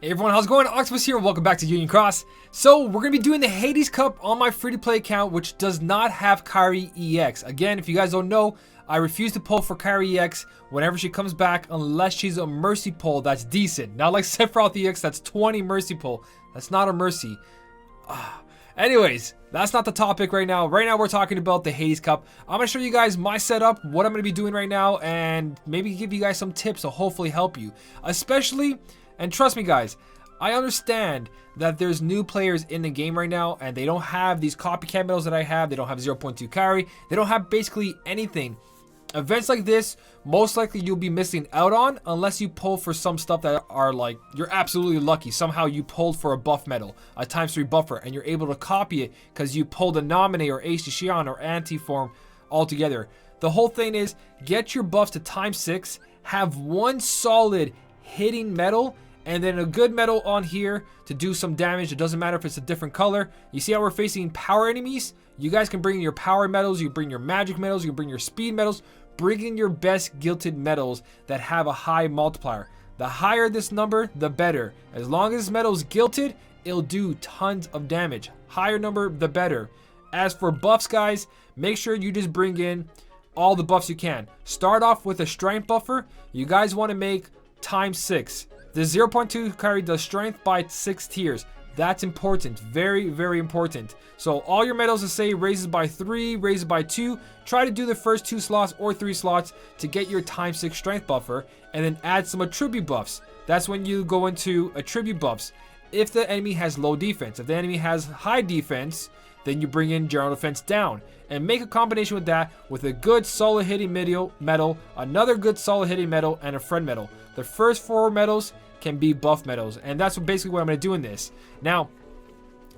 Hey everyone, how's it going? Octopus here, welcome back to Union Cross. So we're going to be doing the Hades Cup on my free-to-play account, which does not have Kairi EX. Again, if you guys don't know, I refuse to pull for Kairi EX whenever she comes back unless she's a mercy pull that's decent. Not like Sephiroth EX, that's 20 mercy pull. That's not a mercy. Anyways, that's not the topic right now. Right now we're talking about the Hades Cup. I'm going to show you guys my setup, what I'm going to be doing right now, and maybe give you guys some tips to hopefully help you. Especially... and trust me guys, I understand that there's new players in the game right now and they don't have these copycat medals that I have. They don't have 0.2 Kairi. They don't have basically anything. Events like this, most likely you'll be missing out on unless you pull for some stuff that are like, you're absolutely lucky. Somehow you pulled for a buff medal, a ×3 buffer, and you're able to copy it because you pulled a Nominate or HD Shion or Anti-Form altogether. The whole thing is, get your buffs to ×6, have one solid hitting medal, and then a good medal on here to do some damage. It doesn't matter if it's a different color. You see how we're facing power enemies? You guys can bring your power medals, you bring your magic medals, you can bring your speed medals. Bring in your best gilted medals that have a high multiplier. The higher this number, the better. As long as this medal is gilted, it'll do tons of damage. Higher number, the better. As for buffs, guys, make sure you just bring in all the buffs you can. Start off with a strength buffer. You guys want to make ×6. The 0.2 Kairi does strength by 6 tiers. That's important. Very, very important. So all your medals, say raises by 3, raises by 2. Try to do the first 2 slots or 3 slots to get your ×6 strength buffer. And then add some attribute buffs. That's when you go into attribute buffs. If the enemy has low defense. If the enemy has high defense, then you bring in general defense down. And make a combination with that with a good solid hitting medal, another good solid hitting medal, and a friend medal. The first 4 medals can be buff medals, and that's basically what I'm going to do in this. Now,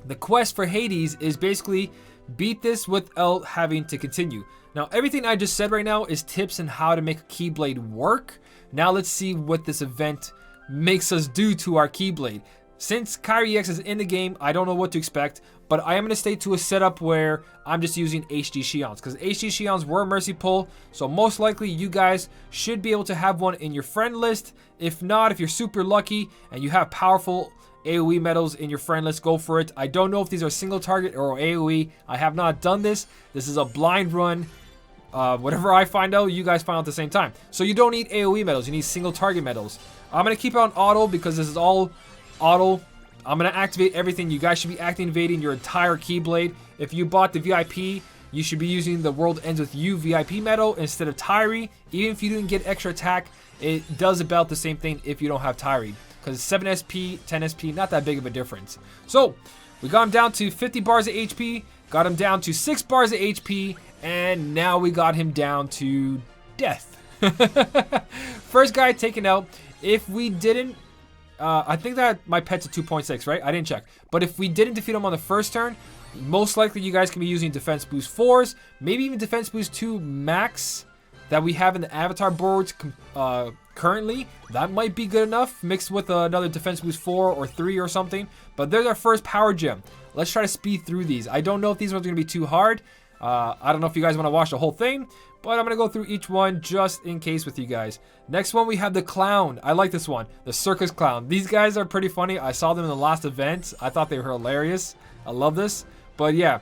the quest for Hades is basically beat this without having to continue. Now, everything I just said right now is tips on how to make a Keyblade work. Now let's see what this event makes us do to our Keyblade. Since Kairi EX is in the game, I don't know what to expect, but I am going to stay to a setup where I'm just using HD Shions, because HD Shions were a mercy pull, so most likely you guys should be able to have one in your friend list. If not, if you're super lucky and you have powerful AoE medals in your friend list, go for it. I don't know if these are single target or AoE. I have not done this. This is a blind run. Whatever I find out, you guys find out at the same time. So you don't need AoE medals, you need single target medals. I'm going to keep it on auto because this is all auto. I'm going to activate everything. You guys should be activating your entire Keyblade. If you bought the VIP, you should be using the World Ends With You VIP medal instead of Kairi. Even if you didn't get extra attack, it does about the same thing if you don't have Kairi. Because 7 SP, 10 SP, not that big of a difference. So, we got him down to 50 bars of HP, got him down to 6 bars of HP, and now we got him down to death. First guy taken out. If we didn't, I think that my pet's a 2.6, right? I didn't check. But if we didn't defeat him on the first turn, most likely you guys can be using Defense Boost 4s, maybe even Defense Boost 2 Max that we have in the avatar boards currently. That might be good enough, mixed with another Defense Boost 4 or 3 or something. But there's our first power gem. Let's try to speed through these. I don't know if these ones are going to be too hard. I don't know if you guys want to watch the whole thing, but I'm going to go through each one just in case with you guys. Next one, we have the clown. I like this one, the circus clown. These guys are pretty funny. I saw them in the last event. I thought they were hilarious. I love this. But yeah,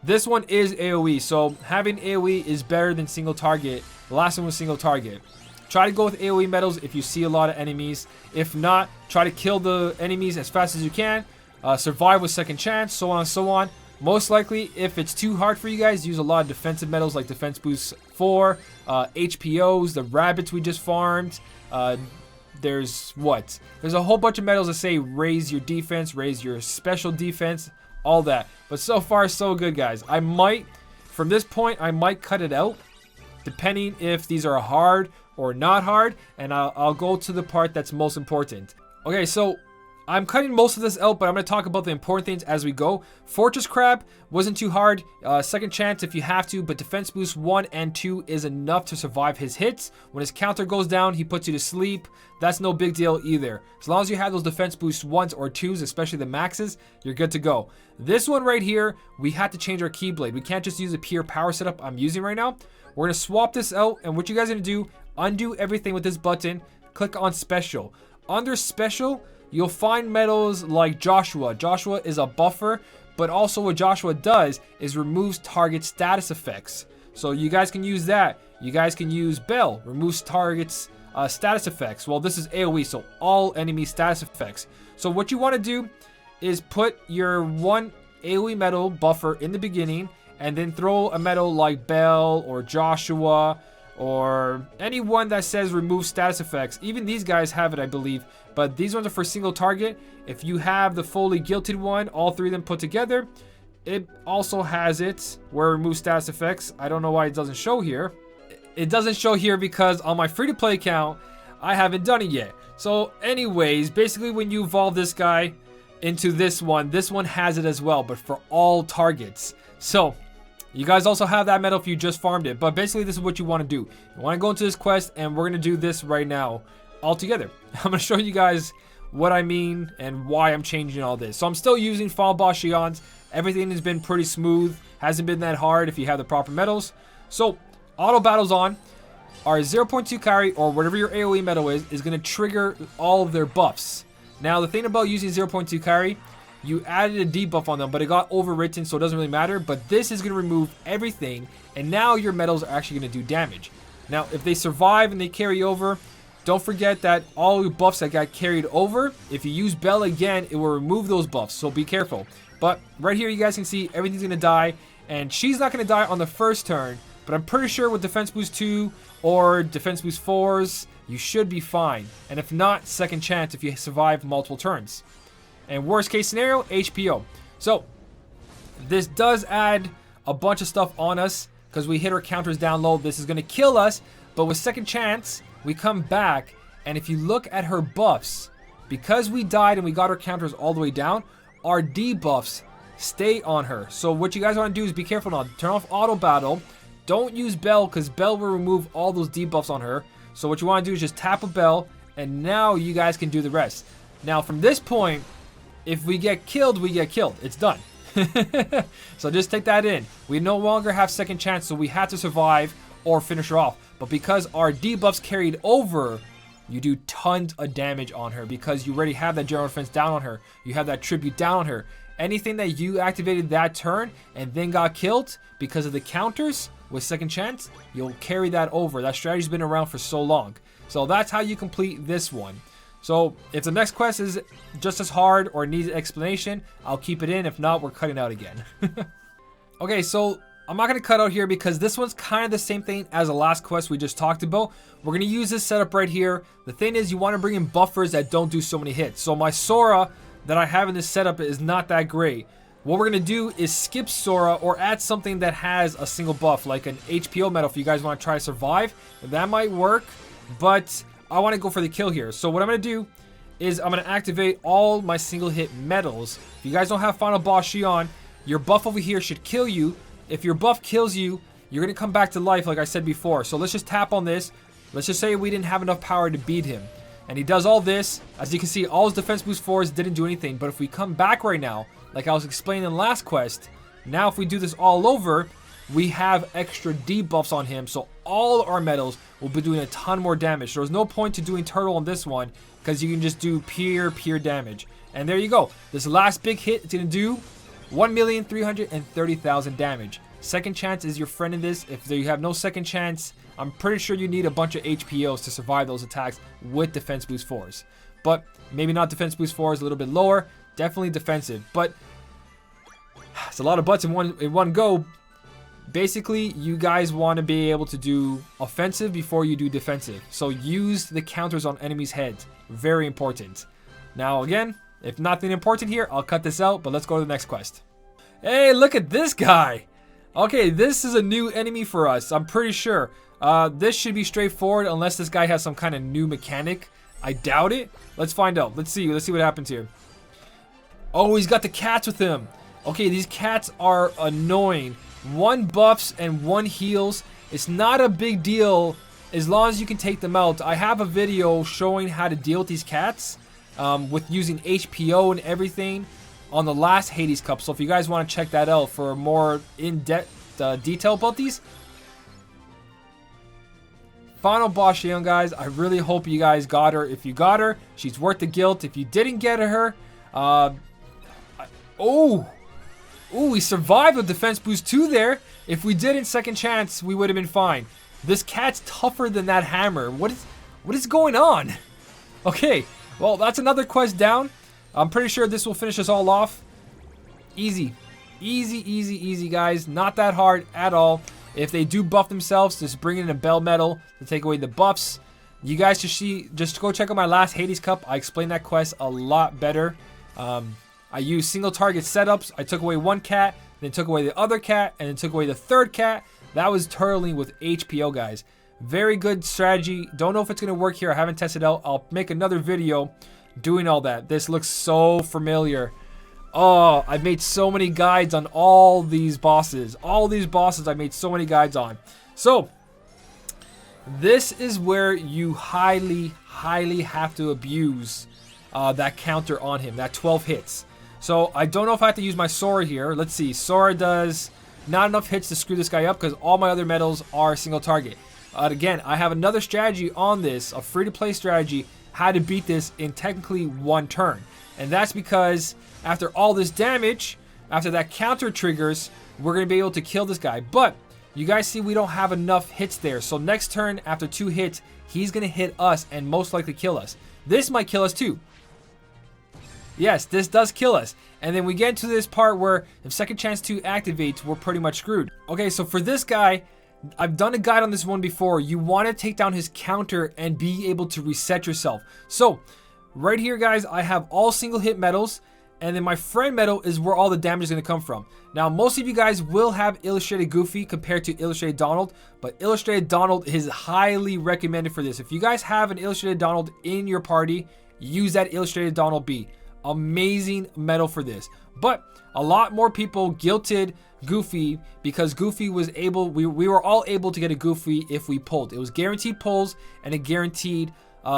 this one is AoE. So having AoE is better than single target. The last one was single target. Try to go with AoE medals if you see a lot of enemies. If not, try to kill the enemies as fast as you can. Survive with second chance, so on and so on. Most likely, if it's too hard for you guys, use a lot of defensive medals like Defense Boost 4, HPOs, the rabbits we just farmed. There's a whole bunch of medals that say raise your defense, raise your special defense, all that. But so far, so good, guys. I might, from this point, I might cut it out, depending if these are hard or not hard, and I'll go to the part that's most important. Okay, so I'm cutting most of this out, but I'm going to talk about the important things as we go. Fortress Crab wasn't too hard. Second chance if you have to, but Defense Boost 1 and 2 is enough to survive his hits. When his counter goes down, he puts you to sleep. That's no big deal either. As long as you have those Defense Boost 1s or 2s, especially the maxes, you're good to go. This one right here, we had to change our Keyblade. We can't just use the pure power setup I'm using right now. We're going to swap this out, and what you guys are going to do, undo everything with this button, click on Special. Under Special, you'll find medals like Joshua. Joshua is a buffer, but also what Joshua does is removes target status effects. So you guys can use that. You guys can use Bell, removes targets status effects. Well, this is AoE, so all enemy status effects. So what you want to do is put your one AoE medal buffer in the beginning, and then throw a medal like Bell or Joshua or anyone that says remove status effects. Even these guys have it, I believe, but these ones are for single target. If you have the fully guilted one, all three of them put together, it also has it where it removes status effects. I don't know why it doesn't show here. It doesn't show here because on my free-to-play account, I haven't done it yet. So anyways, basically when you evolve this guy into this one has it as well, but for all targets. So you guys also have that medal if you just farmed it. But basically this is what you want to do. You want to go into this quest, and we're going to do this right now all together. I'm going to show you guys what I mean and why I'm changing all this. So I'm still using Final Boss Xions. Everything has been pretty smooth. Hasn't been that hard if you have the proper medals. So auto battles on. Our 0.2 Kairi or whatever your AoE medal is going to trigger all of their buffs. Now the thing about using 0.2 Kairi, you added a debuff on them, but it got overwritten, so it doesn't really matter. But this is going to remove everything, and now your medals are actually going to do damage. Now, if they survive and they carry over, don't forget that all your buffs that got carried over, if you use Bell again, it will remove those buffs, so be careful. But right here, you guys can see everything's going to die, and she's not going to die on the first turn, but I'm pretty sure with Defense Boost 2 or Defense Boost 4s, you should be fine. And if not, second chance if you survive multiple turns. And worst case scenario, HPO. So this does add a bunch of stuff on us because we hit our counters down low. This is going to kill us, but with second chance, we come back, and if you look at her buffs, because we died and we got our counters all the way down, our debuffs stay on her. So what you guys want to do is be careful now. Turn off auto battle. Don't use Bell because Bell will remove all those debuffs on her. So what you want to do is just tap a Bell, and now you guys can do the rest. Now from this point, if we get killed, we get killed. It's done. So just take that in. We no longer have second chance, so we have to survive or finish her off. But because our debuffs carried over, you do tons of damage on her because you already have that general defense down on her. You have that tribute down on her. Anything that you activated that turn and then got killed because of the counters with second chance, you'll carry that over. That strategy's been around for so long. So that's how you complete this one. So if the next quest is just as hard or needs explanation, I'll keep it in. If not, we're cutting out again. Okay, so I'm not going to cut out here because this one's kind of the same thing as the last quest we just talked about. We're going to use this setup right here. The thing is, you want to bring in buffers that don't do so many hits. So my Sora that I have in this setup is not that great. What we're going to do is skip Sora or add something that has a single buff, like an HPO medal if you guys want to try to survive. That might work, but I want to go for the kill here. So what I'm going to do is I'm going to activate all my single hit medals. If you guys don't have Final Boss Xion, your buff over here should kill you. If your buff kills you, you're going to come back to life like I said before. So let's just tap on this. Let's just say we didn't have enough power to beat him. And he does all this. As you can see, all his defense boost 4s didn't do anything. But if we come back right now, like I was explaining in the last quest, now if we do this all over, we have extra debuffs on him. So all our medals will be doing a ton more damage. There's no point to doing turtle on this one because you can just do pure damage. And there you go. This last big hit is going to do 1,330,000 damage. Second chance is your friend in this. If you have no second chance, I'm pretty sure you need a bunch of HPOs to survive those attacks with defense boost 4s. But maybe not defense boost 4s, a little bit lower. Definitely defensive. But it's a lot of butts in one go. Basically, you guys want to be able to do offensive before you do defensive. So use the counters on enemies' heads. Very important. Now again, if nothing important here, I'll cut this out, but let's go to the next quest. Hey, look at this guy. Okay, this is a new enemy for us, I'm pretty sure. This should be straightforward unless this guy has some kind of new mechanic. I doubt it. Let's find out. Let's see what happens here. Oh, he's got the cats with him. Okay, these cats are annoying. One buffs and one heals. It's not a big deal as long as you can take them out. I have a video showing how to deal with these cats with using HPO and everything on the last Hades Cup. So if you guys want to check that out for more in-depth detail about these, Final boss Xion, guys. I really hope you guys got her. If you got her, she's worth the guilt. If you didn't get her, we survived with defense boost 2 there. If we didn't, second chance, we would have been fine. This cat's tougher than that hammer. What is going on? Okay, well, that's another quest down. I'm pretty sure this will finish us all off. Easy. Easy, easy, easy, guys. Not that hard at all. If they do buff themselves, just bring in a bell medal to take away the buffs. You guys just go check out my last Hades Cup. I explained that quest a lot better. I used single target setups. I took away one cat, then took away the other cat, and then took away the third cat. That was turtling with HPO, guys. Very good strategy. Don't know if it's going to work here. I haven't tested out. I'll make another video doing all that. This looks so familiar. Oh, I've made so many guides on all these bosses. All these bosses I made so many guides on. So, this is where you highly, highly have to abuse that counter on him, that 12 hits. So, I don't know if I have to use my Sora here. Let's see. Sora does not enough hits to screw this guy up because all my other medals are single target. Again, I have another strategy on this, a free-to-play strategy, how to beat this in technically one turn. And that's because after all this damage, after that counter triggers, we're going to be able to kill this guy. But you guys see we don't have enough hits there. So next turn, after 2 hits, he's going to hit us and most likely kill us. This might kill us too. Yes, this does kill us. And then we get to this part where if second chance 2 activates, we're pretty much screwed. Okay, so for this guy, I've done a guide on this one before. You want to take down his counter and be able to reset yourself. So right here, guys, I have all single hit medals. And then my friend medal is where all the damage is going to come from. Now, most of you guys will have Illustrated Goofy compared to Illustrated Donald. But Illustrated Donald is highly recommended for this. If you guys have an Illustrated Donald in your party, use that Illustrated Donald B. Amazing medal for this. But a lot more people guilted Goofy because Goofy was able, we were all able to get a Goofy if we pulled. It was guaranteed pulls and a guaranteed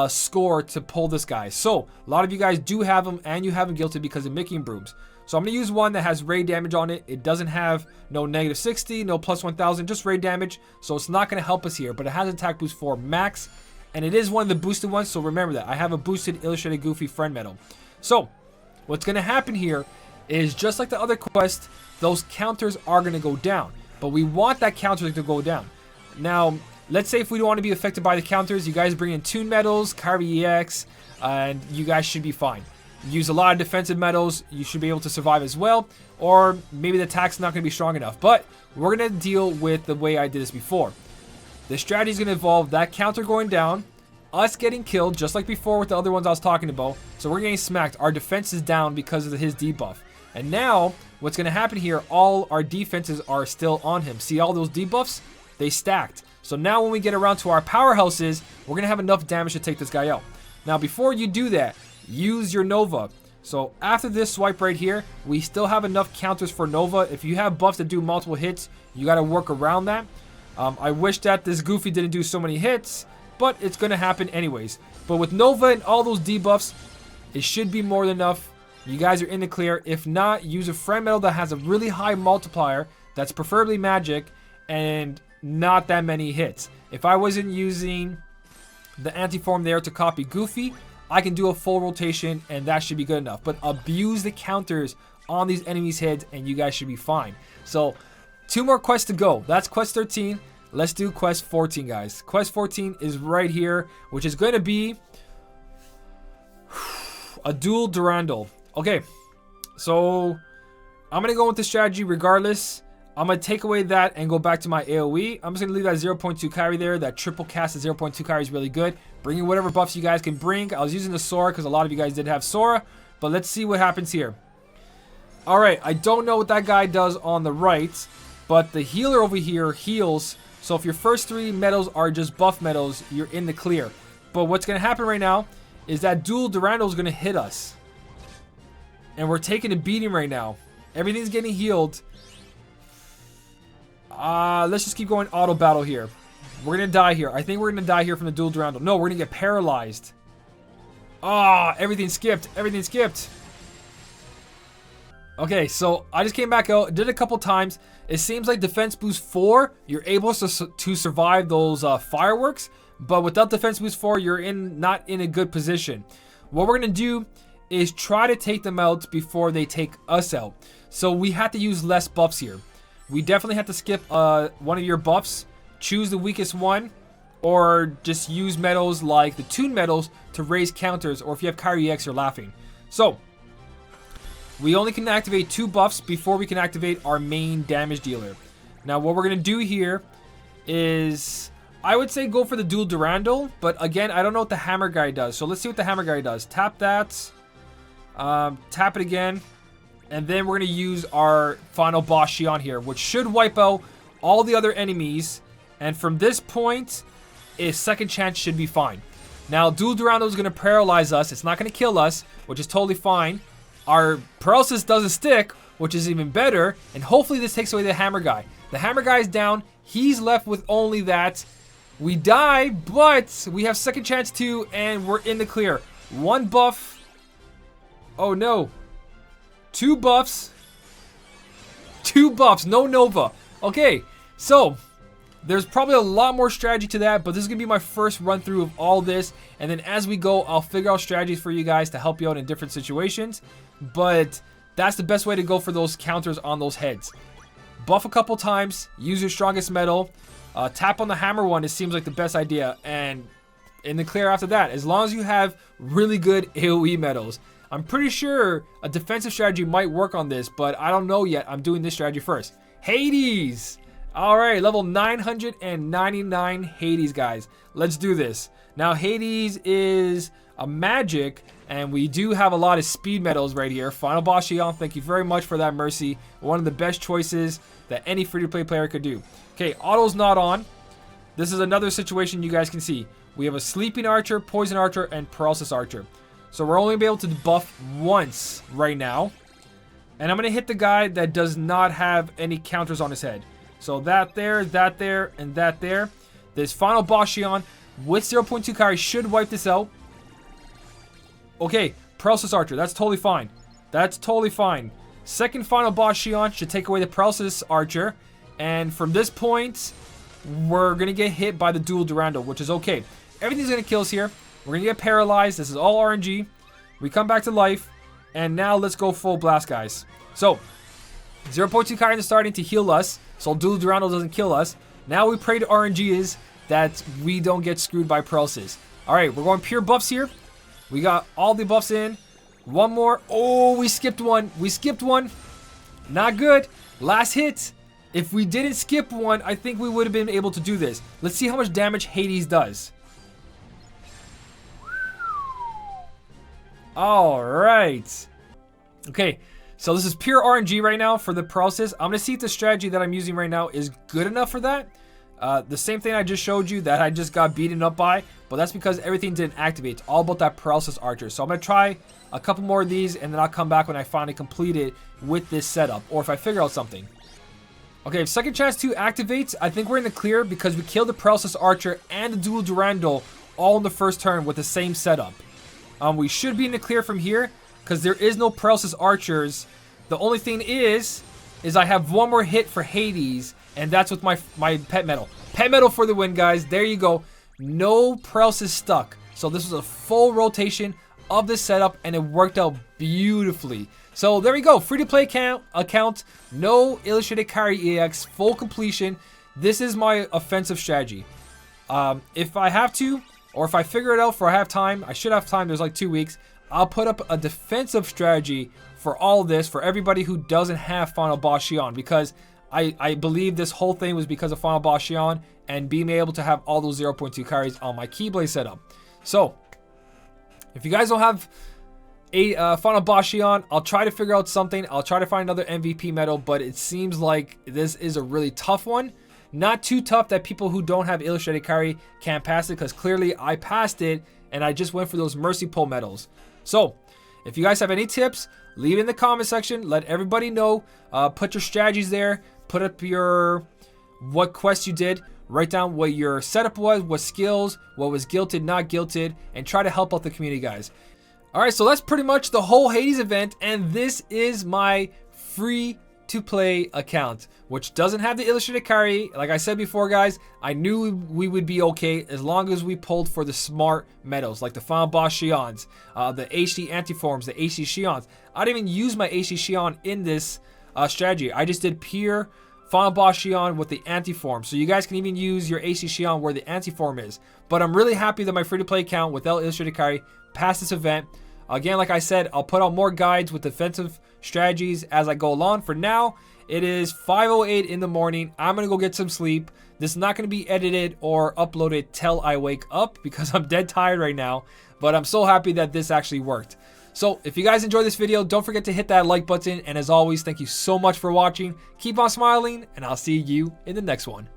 score to pull this guy. So a lot of you guys do have him and you have him guilted because of Mickey and Brooms. So I'm going to use one that has raid damage on it. It doesn't have no negative 60, no plus 1000, just raid damage. So it's not going to help us here, but it has attack boost 4 max. And it is one of the boosted ones, so remember that. I have a boosted Illustrated Goofy friend medal. So what's going to happen here is just like the other quest, those counters are going to go down. But we want that counter to go down. Now, let's say if we don't want to be affected by the counters, you guys bring in Toon medals, Kairi EX, and you guys should be fine. Use a lot of defensive medals, you should be able to survive as well. Or maybe the attack's not going to be strong enough. But we're going to deal with the way I did this before. The strategy is going to involve that counter going down, us getting killed, just like before with the other ones I was talking about. So we're getting smacked. Our defense is down because of his debuff. And now, what's going to happen here, all our defenses are still on him. See all those debuffs? They stacked. So now when we get around to our powerhouses, we're going to have enough damage to take this guy out. Now, before you do that, use your Nova. So after this swipe right here, we still have enough counters for Nova. If you have buffs that do multiple hits, you got to work around that. I wish that this Goofy didn't do so many hits, but it's going to happen anyways. But with Nova and all those debuffs, it should be more than enough. You guys are in the clear. If not, use a friend medal that has a really high multiplier, that's preferably magic, and not that many hits. If I wasn't using the anti-form there to copy Goofy, I can do a full rotation and that should be good enough. But abuse the counters on these enemies' heads and you guys should be fine. So 2 more quests to go. That's quest 13. Let's do quest 14, guys. Quest 14 is right here, which is going to be a dual Durandal. Okay, so I'm going to go with this strategy regardless. I'm going to take away that and go back to my AoE. I'm just going to leave that 0.2 Kairi there. That triple cast at 0.2 Kairi is really good. Bring in whatever buffs you guys can bring. I was using the Sora because a lot of you guys did have Sora. But let's see what happens here. Alright, I don't know what that guy does on the right. But the healer over here heals. So if your first 3 medals are just buff medals, you're in the clear. But what's going to happen right now is that dual Durandal is going to hit us. And we're taking a beating right now. Everything's getting healed. Let's just keep going auto battle here. We're going to die here. I think we're going to die here from the dual Durandal. No, we're going to get paralyzed. Everything skipped. Everything skipped. Okay, so I just came back out, did it a couple times. It seems like defense boost 4, you're able to survive those fireworks, but without defense boost 4, you're not in a good position. What we're gonna do is try to take them out before they take us out. So we have to use less buffs here. We definitely have to skip one of your buffs, choose the weakest one, or just use medals like the Toon medals to raise counters, or if you have Kairi EX, you're laughing. So we only can activate 2 buffs before we can activate our main damage dealer. Now what we're going to do here is, I would say go for the dual Durandal, but again, I don't know what the hammer guy does. So let's see what the hammer guy does. Tap that, tap it again, and then we're going to use our final boss Xion here, which should wipe out all the other enemies. And from this point, a second chance should be fine. Now dual Durandal is going to paralyze us. It's not going to kill us, which is totally fine. Our paralysis doesn't stick, which is even better, and hopefully this takes away the hammer guy. The hammer guy is down. He's left with only that. We die, but we have second chance too, and we're in the clear. 1 buff. Oh no. 2 buffs. 2 buffs, no Nova. Okay, so there's probably a lot more strategy to that, but this is going to be my first run through of all this. And then as we go, I'll figure out strategies for you guys to help you out in different situations. But that's the best way to go for those counters on those heads. Buff a couple times, use your strongest medal, tap on the hammer one, it seems like the best idea. And in the clear after that, as long as you have really good AoE medals. I'm pretty sure a defensive strategy might work on this, but I don't know yet. I'm doing this strategy first. Hades! Alright, level 999 Hades, guys. Let's do this. Now, Hades is a magic, and we do have a lot of speed medals right here. Final boss Xion, thank you very much for that mercy. One of the best choices that any free-to-play player could do. Okay, auto's not on. This is another situation you guys can see. We have a sleeping archer, poison archer, and paralysis archer. So we're only able to buff once right now. And I'm going to hit the guy that does not have any counters on his head. So that there, and that there. This final boss Xion with 0.2 Kairi should wipe this out. Okay, paralysis archer, that's totally fine. That's totally fine. Second final boss Xion should take away the paralysis archer. And from this point, we're going to get hit by the dual Durandal, which is okay. Everything's going to kill us here. We're going to get paralyzed. This is all RNG. We come back to life. And now let's go full blast, guys. So, 0.2 Kairi in the starting to heal us. So dual Durandal doesn't kill us. Now we pray to RNGs that we don't get screwed by paralysis. Alright, we're going pure buffs here. We got all the buffs in. One more. Oh, we skipped one. We skipped one. Not good. Last hit. If we didn't skip one, I think we would have been able to do this. Let's see how much damage Hades does. Alright. Okay, so this is pure RNG right now for the paralysis. I'm going to see if the strategy that I'm using right now is good enough for that. The same thing I just showed you that I just got beaten up by, but that's because everything didn't activate. It's all about that paralysis archer. So I'm going to try a couple more of these, and then I'll come back when I finally complete it with this setup, or if I figure out something. Okay, if second chance 2 activates, I think we're in the clear because we killed the paralysis archer and the dual Durandal all in the first turn with the same setup. We should be in the clear from here because there is no paralysis archers. The only thing is I have one more hit for Hades, and that's with my pet medal. Pet medal for the win, guys. There you go. No paralysis stuck. So this was a full rotation of this setup, and it worked out beautifully. So there we go. Free-to-play account. No illustrated Kairi EX. Full completion. This is my offensive strategy. If I have to, or if I figure it out for I have time, I should have time. There's like 2 weeks. I'll put up a defensive strategy for all this, for everybody who doesn't have Final Boss Xion, because I believe this whole thing was because of Final Boss Xion and being able to have all those 0.2 Kairis on my Keyblade setup. So, if you guys don't have a Final Boss Xion, I'll try to figure out something. I'll try to find another MVP medal, but it seems like this is a really tough one. Not too tough that people who don't have Illustrated Kairi can't pass it, because clearly I passed it and I just went for those Mercy Pull medals. So, if you guys have any tips, leave it in the comment section. Let everybody know. Put your strategies there. Put up what quests you did. Write down what your setup was, what skills, what was guilted, not guilted, and try to help out the community, guys. Alright, so that's pretty much the whole Hades event, and this is my free to play account, which doesn't have the illustrated Kairi. Like I said before, guys, I knew we would be okay as long as we pulled for the smart medals, like the Final Boss Xions, the HD Antiforms, the HD Xions. I didn't even use my HD Xion in this strategy. I just did pure Final Boss Xion with the Antiform. So you guys can even use your HD Xion where the Antiform is. But I'm really happy that my free-to-play account without illustrated Kairi passed this event. Again, like I said, I'll put out more guides with defensive strategies as I go along. For now, it is 5:08 in the morning. I'm going to go get some sleep. This is not going to be edited or uploaded till I wake up because I'm dead tired right now. But I'm so happy that this actually worked. So if you guys enjoyed this video, don't forget to hit that like button. And as always, thank you so much for watching. Keep on smiling, and I'll see you in the next one.